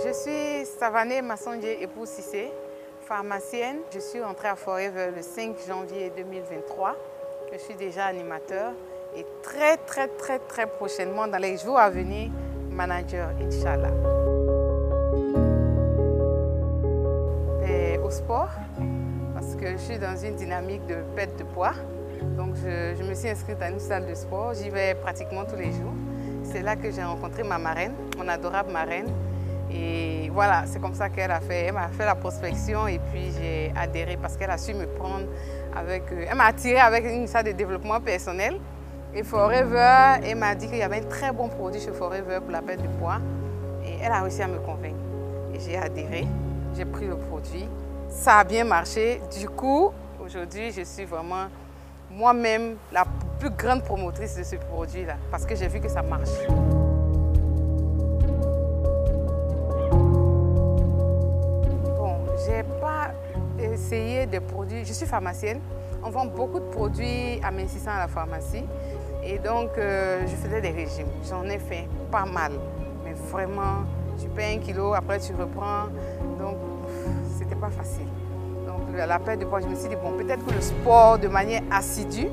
Je suis Savané Massondier épouse Cissé, pharmacienne. Je suis entrée à Forever le 5 janvier 2023. Je suis déjà animateur et très prochainement, dans les jours à venir, manager, Inch'Allah. Et au sport, parce que je suis dans une dynamique de perte de poids. Donc je me suis inscrite à une salle de sport. J'y vais pratiquement tous les jours. C'est là que j'ai rencontré ma marraine, mon adorable marraine. Et voilà, c'est comme ça qu'elle m'a fait la prospection et puis j'ai adhéré parce qu'elle a su me prendre avec... elle m'a attirée avec une salle de développement personnel. Et Forever, elle m'a dit qu'il y avait un très bon produit chez Forever pour la perte de poids. Et elle a réussi à me convaincre. Et j'ai adhéré, j'ai pris le produit. Ça a bien marché. Du coup, aujourd'hui, je suis vraiment moi-même la plus grande promotrice de ce produit-là parce que j'ai vu que ça marche. J'ai pas essayé des produits. Je suis pharmacienne. On vend beaucoup de produits amincissants à la pharmacie. Et donc, je faisais des régimes. J'en ai fait pas mal. Mais vraiment, tu payes 1 kilo, après tu reprends. Donc, c'était pas facile. Donc, la perte de poids, je me suis dit, bon, peut-être que le sport, de manière assidue,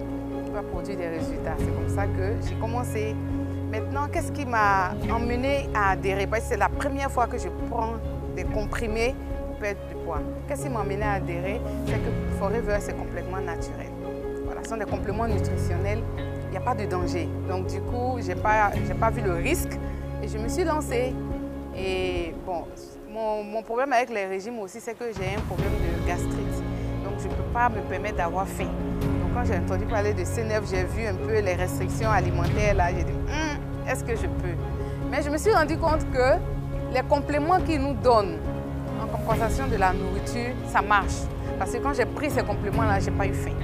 va produire des résultats. C'est comme ça que j'ai commencé. Maintenant, qu'est-ce qui m'a emmené à adhérer? Parce que c'est la première fois que je prends des comprimés perte de poids. Qu'est-ce qui m'a amené à adhérer? C'est que Forever, c'est complètement naturel. Voilà, ce sont des compléments nutritionnels, il n'y a pas de danger. Donc du coup, je n'ai pas vu le risque et je me suis lancée. Et bon, mon problème avec les régimes aussi, c'est que j'ai un problème de gastrite. Donc je ne peux pas me permettre d'avoir faim. Donc quand j'ai entendu parler de C9, j'ai vu un peu les restrictions alimentaires là, j'ai dit, est-ce que je peux? Mais je me suis rendu compte que les compléments qu'ils nous donnent en compensation de la nourriture, ça marche. Parce que quand j'ai pris ces compléments-là, je n'ai pas eu faim.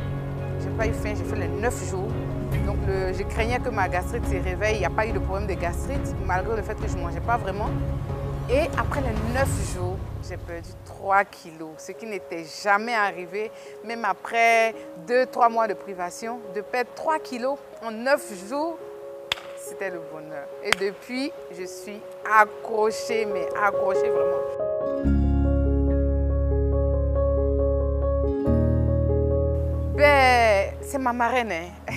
Je n'ai pas eu faim, j'ai fait les 9 jours. Donc je craignais que ma gastrite se réveille. Il n'y a pas eu de problème de gastrite, malgré le fait que je ne mangeais pas vraiment. Et après les 9 jours, j'ai perdu 3 kilos, ce qui n'était jamais arrivé, même après 2-3 mois de privation. De perdre 3 kilos en 9 jours, c'était le bonheur. Et depuis, je suis accrochée, mais accrochée vraiment. Ben, c'est ma marraine, hein.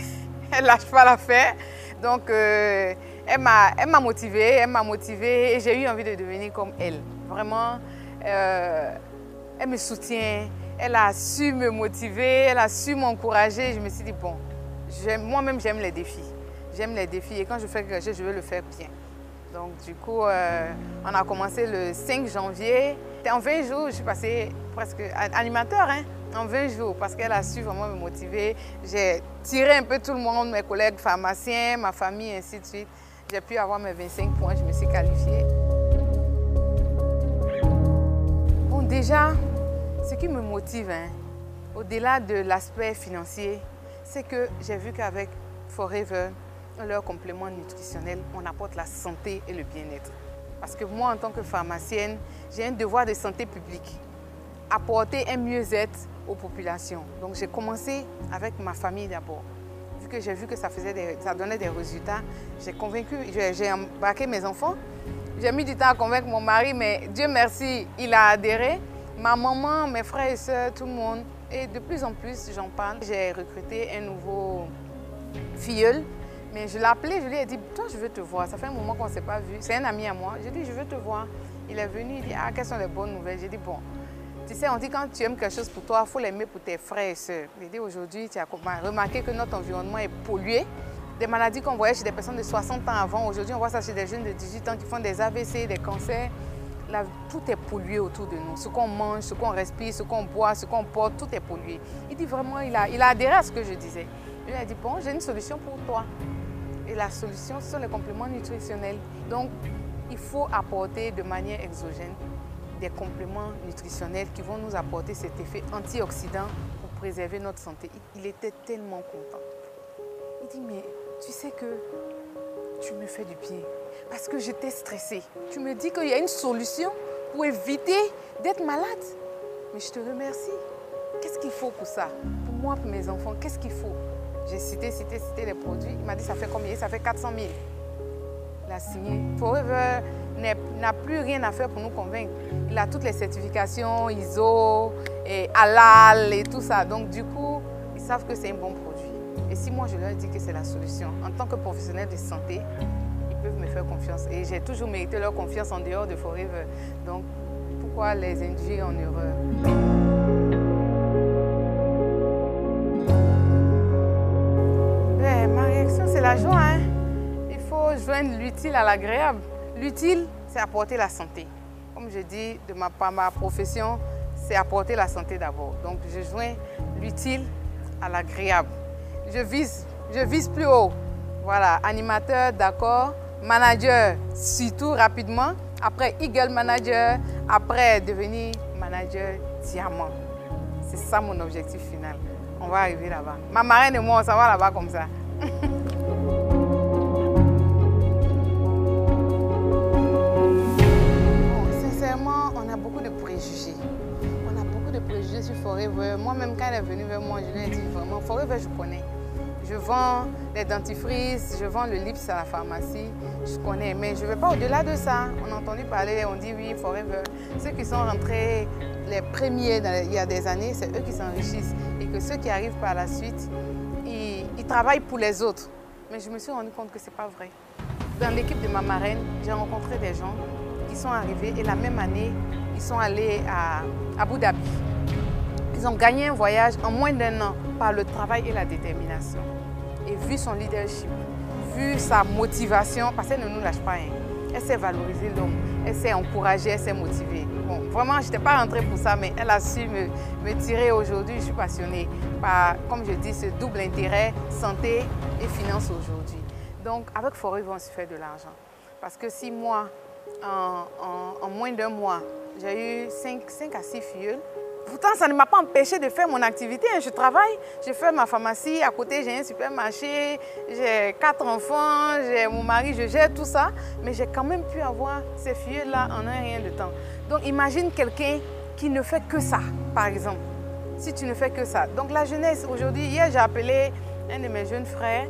Elle lâche pas l'affaire. Donc, elle m'a motivée et j'ai eu envie de devenir comme elle. Vraiment, elle me soutient, elle a su me motiver, elle a su m'encourager. Je me suis dit, bon, moi-même j'aime les défis. J'aime les défis et quand je fais quelque chose, je veux le faire bien. Donc, du coup, on a commencé le 5 janvier. En 20 jours, je suis passée presque animateur, hein, en 20 jours, parce qu'elle a su vraiment me motiver. J'ai tiré un peu tout le monde, mes collègues pharmaciens, ma famille, ainsi de suite. J'ai pu avoir mes 25 points, je me suis qualifiée. Bon, déjà, ce qui me motive, hein, au-delà de l'aspect financier, c'est que j'ai vu qu'avec Forever, leurs compléments nutritionnels, on apporte la santé et le bien-être. Parce que moi, en tant que pharmacienne, j'ai un devoir de santé publique, apporter un mieux-être aux populations. Donc j'ai commencé avec ma famille d'abord. Vu que j'ai vu que ça donnait des résultats, j'ai embarqué mes enfants. J'ai mis du temps à convaincre mon mari, mais Dieu merci, il a adhéré. Ma maman, mes frères et sœurs, tout le monde. Et de plus en plus, j'en parle. J'ai recruté un nouveau filleul. Mais je l'ai appelé, je lui ai dit, toi je veux te voir, ça fait un moment qu'on ne s'est pas vu. C'est un ami à moi, je lui ai dit, je veux te voir. Il est venu, il dit, ah, quelles sont les bonnes nouvelles? J'ai dit, bon, tu sais, on dit quand tu aimes quelque chose pour toi, il faut l'aimer pour tes frères et sœurs. J'ai dit, aujourd'hui, tu as remarqué que notre environnement est pollué. Des maladies qu'on voyait chez des personnes de 60 ans avant, aujourd'hui on voit ça chez des jeunes de 18 ans qui font des AVC, des cancers. Là, tout est pollué autour de nous. Ce qu'on mange, ce qu'on respire, ce qu'on boit, ce qu'on porte, tout est pollué. Il dit vraiment, il a adhéré à ce que je disais. Je lui ai dit, bon, j'ai une solution pour toi. Et la solution, ce sont les compléments nutritionnels. Donc, il faut apporter de manière exogène des compléments nutritionnels qui vont nous apporter cet effet antioxydant pour préserver notre santé. Il était tellement content. Il dit, mais tu sais que tu me fais du bien parce que j'étais stressée. Tu me dis qu'il y a une solution pour éviter d'être malade. Mais je te remercie. Qu'est-ce qu'il faut pour ça? Pour moi, pour mes enfants, qu'est-ce qu'il faut? J'ai cité les produits. Il m'a dit, ça fait combien? Ça fait 400 000. Il a signé. Forever n'a plus rien à faire pour nous convaincre. Il a toutes les certifications ISO, et halal et tout ça. Donc du coup, ils savent que c'est un bon produit. Et si moi je leur dis que c'est la solution, en tant que professionnel de santé, ils peuvent me faire confiance. Et j'ai toujours mérité leur confiance en dehors de Forever. Donc pourquoi les induire en erreur? Ma réaction, c'est la joie. Hein? Il faut joindre l'utile à l'agréable. L'utile, c'est apporter la santé. Comme je dis, par ma profession, c'est apporter la santé d'abord. Donc, je joins l'utile à l'agréable. Je vise plus haut. Voilà, animateur, d'accord. Manager, surtout rapidement. Après, Eagle Manager. Après, devenir manager diamant. C'est ça mon objectif final. On va arriver là-bas. Ma marraine et moi, on s'en va là-bas comme ça. Sincèrement, on a beaucoup de préjugés. On a beaucoup de préjugés sur Forever. Moi-même, quand elle est venue vers moi, je lui ai dit vraiment, Forever, je connais. Je vends les dentifrices, je vends le lips à la pharmacie, je connais. Mais je ne vais pas au-delà de ça. On a entendu parler, on dit oui, Forever. Ceux qui sont rentrés les premiers il y a des années, c'est eux qui s'enrichissent. Et que ceux qui arrivent par la suite, ils travaillent pour les autres. Mais je me suis rendu compte que ce n'est pas vrai. Dans l'équipe de ma marraine, j'ai rencontré des gens qui sont arrivés et la même année, ils sont allés à Abu Dhabi. Ils ont gagné un voyage en moins d'1 an par le travail et la détermination. Et vu son leadership, vu sa motivation, parce qu'elle ne nous lâche pas, hein. Elle sait valoriser l'homme, elle sait encourager, elle sait motiver. Bon, vraiment, je n'étais pas rentrée pour ça, mais elle a su me tirer aujourd'hui. Je suis passionnée par, comme je dis, ce double intérêt, santé et finance aujourd'hui. Donc, avec Forever, on se fait de l'argent. Parce que si moi, en moins d'1 mois, j'ai eu 5 à 6 filleuls, pourtant, ça ne m'a pas empêché de faire mon activité. Je travaille, je fais ma pharmacie, à côté j'ai un supermarché, j'ai 4 enfants, j'ai mon mari, je gère tout ça. Mais j'ai quand même pu avoir ces filles-là en un rien de temps. Donc imagine quelqu'un qui ne fait que ça, par exemple. Si tu ne fais que ça. Donc la jeunesse, aujourd'hui, hier j'ai appelé un de mes jeunes frères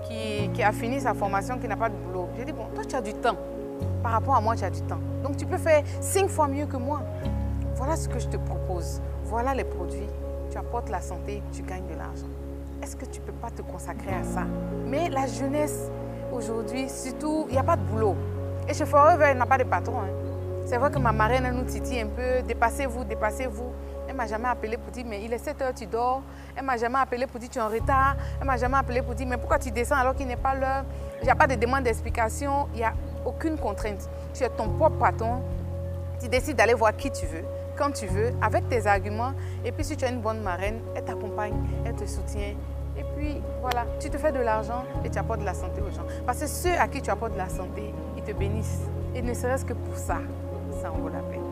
qui a fini sa formation, qui n'a pas de boulot. J'ai dit, bon, toi tu as du temps. Par rapport à moi, tu as du temps. Donc tu peux faire 5 fois mieux que moi. Voilà ce que je te propose. Voilà les produits. Tu apportes la santé, tu gagnes de l'argent. Est-ce que tu ne peux pas te consacrer à ça? Mais la jeunesse, aujourd'hui, surtout, il n'y a pas de boulot. Et chez Forever, il n'y a pas de patron. Hein. C'est vrai que ma marraine nous titille un peu. Dépassez-vous, dépassez-vous. Elle ne m'a jamais appelé pour dire, mais il est 7 heures, tu dors. Elle ne m'a jamais appelé pour dire, tu es en retard. Elle ne m'a jamais appelé pour dire, mais pourquoi tu descends alors qu'il n'est pas l'heure? Il n'y a pas de demande d'explication. Il n'y a aucune contrainte. Tu es ton propre patron. Tu décides d'aller voir qui tu veux, quand tu veux, avec tes arguments. Et puis si tu as une bonne marraine, elle t'accompagne, elle te soutient. Et puis voilà, tu te fais de l'argent et tu apportes de la santé aux gens. Parce que ceux à qui tu apportes de la santé, ils te bénissent. Et ne serait-ce que pour ça, ça en vaut la peine.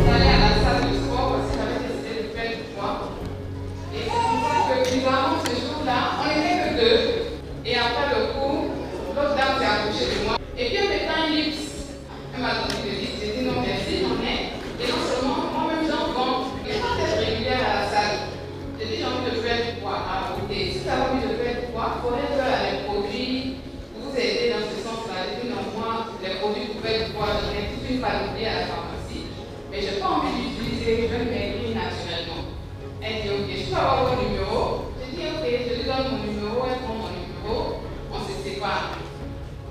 J'allais à la salle de sport parce que j'avais décidé de faire du poids. Et c'est comme ça que bizarrement ce jour-là, on n'était que 2. Et après le cours, l'autre dame s'est approchée de moi. Et puis en mettant un lips, elle m'a donné le lips. J'ai dit non merci, j'en ai. Et non seulement, moi-même j'en vends. Et je pense être régulière à la salle. J'ai dit j'ai envie de faire du poids à côté. Si tu as envie de faire du poids, il faudrait faire les produits pour vous aider dans ce sens-là. J'ai dit non, moi, les produits pour faire du poids, j'en ai toute une panoplie à la pharmacie. Mais je n'ai pas envie d'utiliser, je vais maigrir naturellement. Elle dit ok, je peux avoir votre numéro. J'ai dit ok, je lui donne mon numéro, elle prend mon numéro, on se sépare.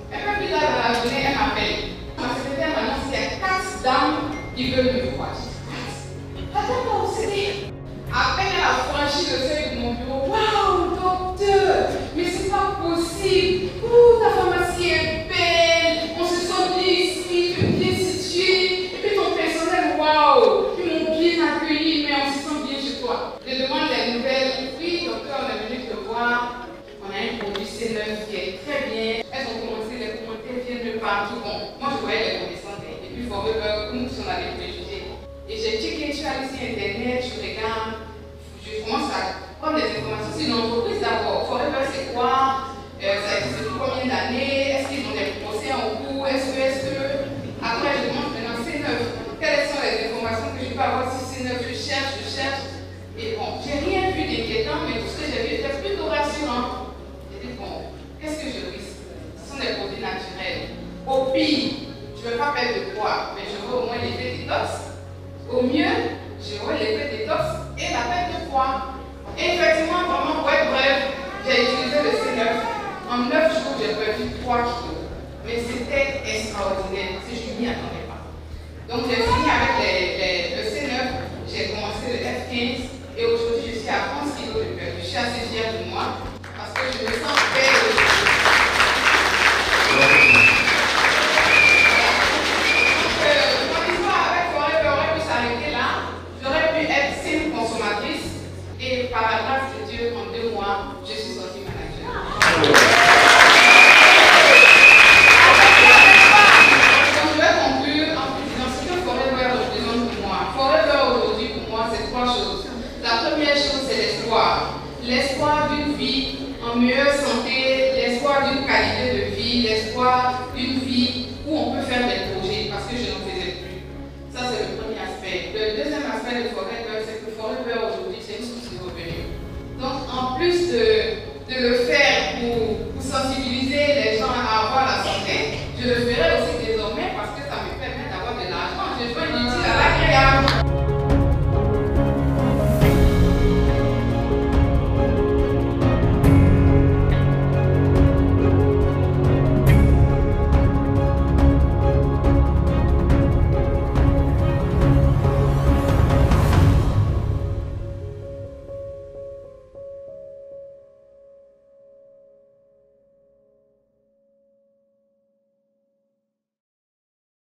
Un peu plus tard dans la journée, elle m'appelle. Ma secrétaire m'annonce qu'il y a 4 dames qui veulent me voir. Attends, c'était. À peine elle a franchi le seuil de mon bureau. Waouh, docteur, mais c'est pas possible. Ouh, ta pharmacie est belle. On se sent bien ici, tu es bien situé. Et puis ton personnel, waouh, ils m'ont bien accueilli, mais on se sent bien chez toi. Je demande les nouvelles. Oui, docteur, on est venu te voir. On a un produit C9 qui est très bien. Elles ont commencé, les commentaires viennent de partout. Bon, moi je voyais les connaissances. Et puis Forever, nous on a des préjugés. Et j'ai checké, je suis allée sur internet, je regarde, je commence à prendre des informations sur l'entreprise d'abord. Forever c'est quoi? Ça existe depuis combien d'années? Est-ce qu'ils ont des procès en cours? Est-ce que... Après je demande maintenant C9. Quelles sont les informations que je peux avoir sur C9? Je cherche. Et bon, j'ai rien vu d'inquiétant, mais tout ce que j'ai vu était plutôt rassurant. J'ai dit, bon, qu'est-ce que je risque? Ce sont des produits naturels. Au pire, je ne vais pas perdre de poids, mais je veux au moins l'effet détox. Au mieux, j'aurai l'effet détox et la perte de poids. Et effectivement, vraiment, pour être bref, j'ai utilisé le C9. En 9 jours, j'ai perdu 3 kilos. Mais c'était extraordinaire, parce que je ne m'y attendais pas. Donc j'ai fini avec le C9, j'ai commencé le F15 et aujourd'hui je suis à 11 kilos de perdu. Je suis assez fière de moi parce que je me sens belle aujourd'hui. Mon histoire avec Forever aurait pu s'arrêter là. J'aurais pu être simple consommatrice et par la grâce de Dieu, en 2 mois, je suis sortie manager. L'espoir d'une vie en meilleure santé, l'espoir d'une qualité de vie, l'espoir d'une vie où on peut faire des projets parce que je n'en faisais plus. Ça, c'est le premier aspect. Le deuxième aspect de Forever,